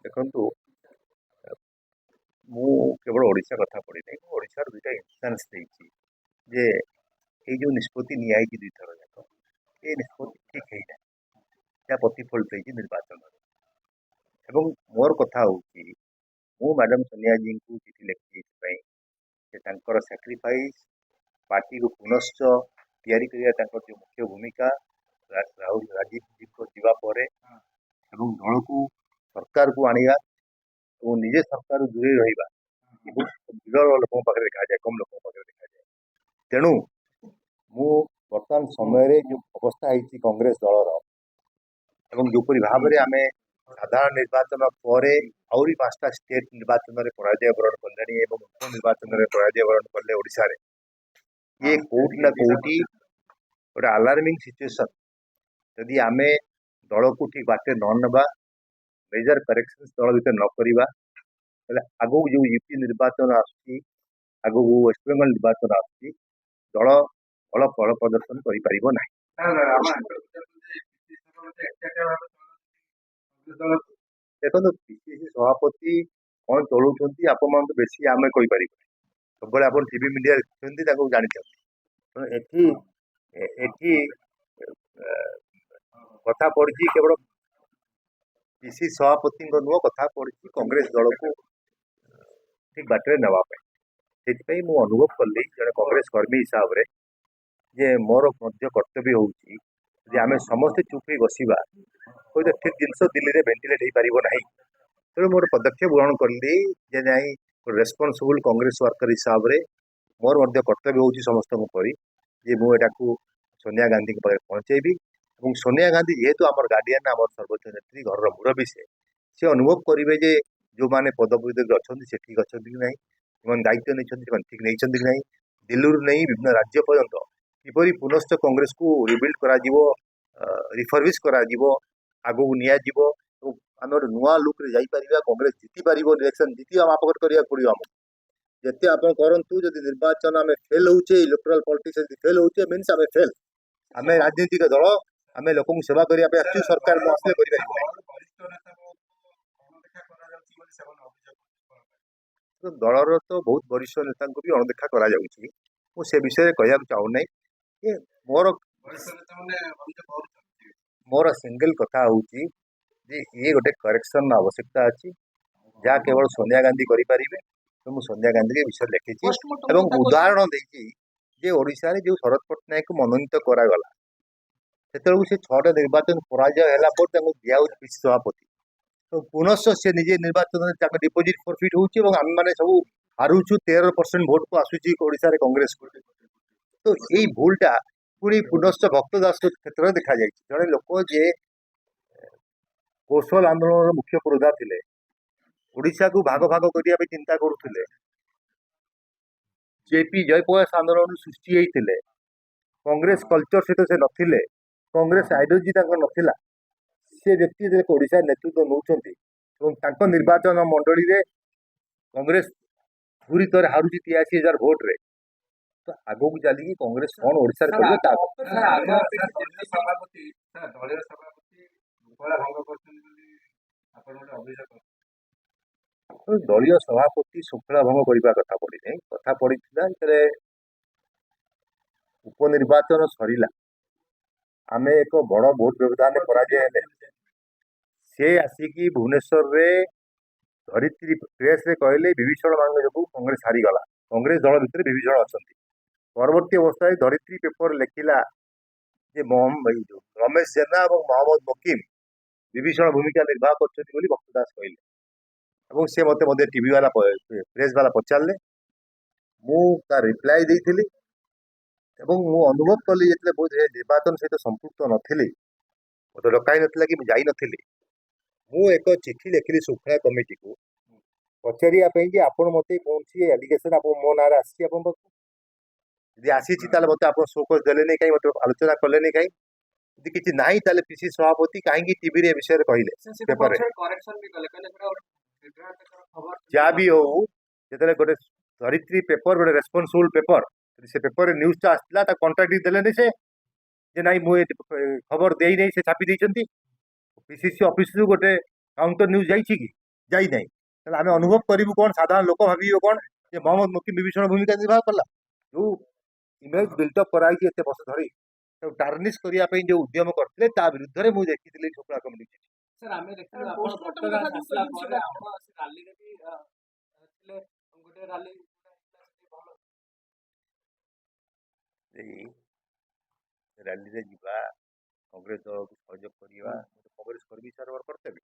ଦେଖନ୍ତୁ ମୁଁ କେବଳ ଓଡ଼ିଶା କଥା ପଢ଼ିନି ଓଡ଼ିଶାର ଦୁଇଟା ଇନ୍ଷ୍ଟାନ୍ସ ଦେଇଛି ଯେ ଏଇ ଯେଉଁ ନିଷ୍ପତ୍ତି ନିଆଯାଇଛି ଦୁଇଥର ଯାକ ଏ ନିଷ୍ପତ୍ତି ଠିକ୍ ହେଇନାହିଁ ଏହା ପ୍ରତିଫଳିତ ହେଇଛି ନିର୍ବାଚନରେ ଏବଂ ମୋର କଥା ହେଉଛି ମୁଁ ମ୍ୟାଡ଼ାମ ସୋନିଆଜୀଙ୍କୁ ଚିଠି ଲେଖିଛି ଏଥିପାଇଁ ଯେ ତାଙ୍କର ସାକ୍ରିଫାଇସ୍ ପାର୍ଟିକୁ ପୁନଶ୍ଚ ତିଆରି କରିବା ତାଙ୍କର ଯେଉଁ ମୁଖ୍ୟ ଭୂମିକା ରାହୁଲ ରାଜୀବଜୀଙ୍କ ଯିବା ପରେ ଏବଂ ଦଳକୁ ସରକାରକୁ ଆଣିବା ଏବଂ ନିଜେ ସରକାରରୁ ଦୂରେଇ ରହିବା ବିରଳ ଲୋକଙ୍କ ପାଖରେ ଦେଖାଯାଏ କମ୍ ଲୋକଙ୍କ ପାଖରେ ଦେଖାଯାଏ ତେଣୁ ମୁଁ ବର୍ତ୍ତମାନ ସମୟରେ ଯେଉଁ ଅବସ୍ଥା ହେଇଛି କଂଗ୍ରେସ ଦଳର ଏବଂ ଯେଉଁପରି ଭାବରେ ଆମେ ସାଧାରଣ ନିର୍ବାଚନ ପରେ ଆହୁରି 5ଟା ଷ୍ଟେଟ୍ ନିର୍ବାଚନରେ ପରାଜୟ ବରଣ କଲେଣି ଏବଂ ଉପନିର୍ବାଚନରେ ପରାଜୟ ବରଣ କଲେ ଓଡ଼ିଶାରେ ଇଏ କୋଉଠି ନା କୋଉଠି ଗୋଟେ ଆଲାର୍ମିଂ ସିଚୁଏସନ୍ ଯଦି ଆମେ ଦଳକୁ ଠିକ୍ ବାଟରେ ନ ନେବା मेजर करेक्शन दल भितर न करवा आगू जो यूपी निर्वाचन आगू वेस्टबेंगल निर्वाचन दल भल फल प्रदर्शन कर देखो पीसीसी सभापति कौन चलाऊँ आपण तो बेसी आम कहीपर सब आप टीवी मीडिया देखते जानते एटी कथा पड़ी केवल पीसी सभापति नुह कथा पड़ी कांग्रेस दल को ठीक बाटर नापी से अनुभव कली जड़े कांग्रेस कर्मी हिसाब से जे मोर कर्तव्य होमें समस्ते चुप ही बसवा कोई तो ठीक जिन दिल्ली में भेन्टिलेट हो पार ना तेणु मोर पदक्षेप ग्रहण कली जे नहीं रेस्पॉन्सिबल कांग्रेस वर्कर हिसाब से मोर कर्तव्य हो समस्त जे मुझा सोनिया गांधी पहुंचेबी और सोनिया गांधी जेहेतु आम गार्डियन आम सर्वोच्च नेत्री घर मुरबी से अनुभव करेंगे जे जो मैंने पदवी अच्छा से ठीक अच्छा कि ना दायित्व नहीं ठीक नहीं कि ना दिल्ली नहीं विभिन्न राज्य पर्यंत किपरि पुनश्च कांग्रेस को रिबिल्ड करा रिफर्बिश करा आगू नियाजिवो आम गोटे नुआ लुक्रे जापर कांग्रेस जीति पार इलेक्शन जीति आम करने पड़ो आमको जिते आप करूँ जब निर्वाचन आम फेल होचे इलेक्टोरल पॉलिटिक्स फेल होचे मीन्स आम फेल आम राजनीतिक दल आम लोक सेवा करने सरकार दलर तो बहुत वरिष्ठ नेता भी अणदेखा कर विषय कह चाहूना मोर मोर सिंगल कथा हूँ ये गोटे करेक्शन आवश्यकता अच्छी जहाँ केवल सोनिया गांधी करें तो मुझे सोनिया गांधी के विषय लिखी उदाहरण देखी जे ओडिशा रे जो शरद पट्टनायक को मनोनीत करागला से 6टा निर्वाचन पराजय दिया पीसी सभापति तो पुनश्च से निजे निर्वाचन डिपोजिट प्रॉफिट होची आम मैंने सब हारुचु 13% भोट को आसूची ओडिशा रे कांग्रेस को तो यही भूलटा पुणी पुनश्च भक्त दास क्षेत्र में देखा जाए जड़े लोक जे कौशल आंदोलन मुख्य पुरोधा थे ओडिशा को भाग भाग करने चिंता करुले जेपी जयप्रकाश आंदोलन सृष्टि होते कांग्रेस कल्चर सहित से नथिले कांग्रेस आइडियोलॉजी नथिला से व्यक्ति ओडिशा नेतृत्व नौकरी निर्वाचन मंडली रे कांग्रेस पूरी तरह हारुची 83,000 भोट रे तो आगो को चलिए कांग्रेस कौन ओडिशा दलीय सभापति श्रृंखला भंग करने कथा पड़ी कथा पड़ी उपनिर्वाचन सरला आम एक बड़ भोट व्यवधान पराजय से आसिकी भुवनेश्वर रे धरित्री प्रेस रे कहले विभीषण मान जो कांग्रेस हारीगला कांग्रेस दल भितर विभीषण अच्छा परवर्ती अवस्था धरित्री पेपर लिखिला रमेश जेना और मोहम्मद मकीम विभीषण भूमिका निर्वाह कर भक्त दास कहले से मत टीवी वाला प्रेस वाला पचारे मुझे रिप्लाई देती अनुभव कली जो बहुत निर्वाचन सहित संपुक्त नी मत डकाई ना कि जाइनी मु एक चिठी लिखिली श्रृंखला कमिटी को पचारे आपड़ मत कौन सी एलिगेशन मो ना आसी आसी मत आप शोकज देने कहीं मत आलोचना कले कहीं यदि किसी ना पीसी सभापति कहीं टीवी विषय कहले जहाँ भी हो जो गोटे धरित्री पेपर गोटे रेस्पॉन्सिबल पेपर से पेपर न्यूज़ आसला कंट्राक्ट देले से नाई मुझे खबर दे नहीं से छापी पीसीसी ऑफिस गोटे काउंटर न्यूज़ जाइए कि ଯାଇନାହିଁ ତାହେଲେ ଆମେ ଅନୁଭବ କରିବୁ କ'ଣ ସାଧାରଣ ଲୋକ ଭାବିବେ କ'ଣ ଯେ ମହମ୍ମଦ ମୁଫତି ବିଭୀଷଣ ଭୂମିକା ନିର୍ବାହ କଲା ଯୋଉ ଇମେଜ ବିଲ୍ଡଅପ୍ କରାଯାଇଛି ଏତେ ବର୍ଷ ଧରି ତାକୁ ଟାର୍ନିଶ କରିବା ପାଇଁ ଯୋଉ ଉଦ୍ୟମ କରିଥିଲେ ତା ବିରୁଦ୍ଧରେ ମୁଁ ଦେଖିଥିଲି ଶୁକ୍ଲା କମିଟି ଚିଠି। ସାର୍ ଆମେ ଦେଖିଲୁ ଆପଣ ଭୋଟର ଆସିଲା ପରେ ଆପଣ ସେ ରାଲିରେ ବି ଥିଲେ ଗୋଟେ ରାଲି ଭଲ ଏଇ ରାଲିରେ ଯିବା କଂଗ୍ରେସ ଦଳକୁ ସହଯୋଗ କରିବା କଂଗ୍ରେସ କର୍ମୀ ହିସାବରେ ମୋର କର୍ତ୍ତବ୍ୟ।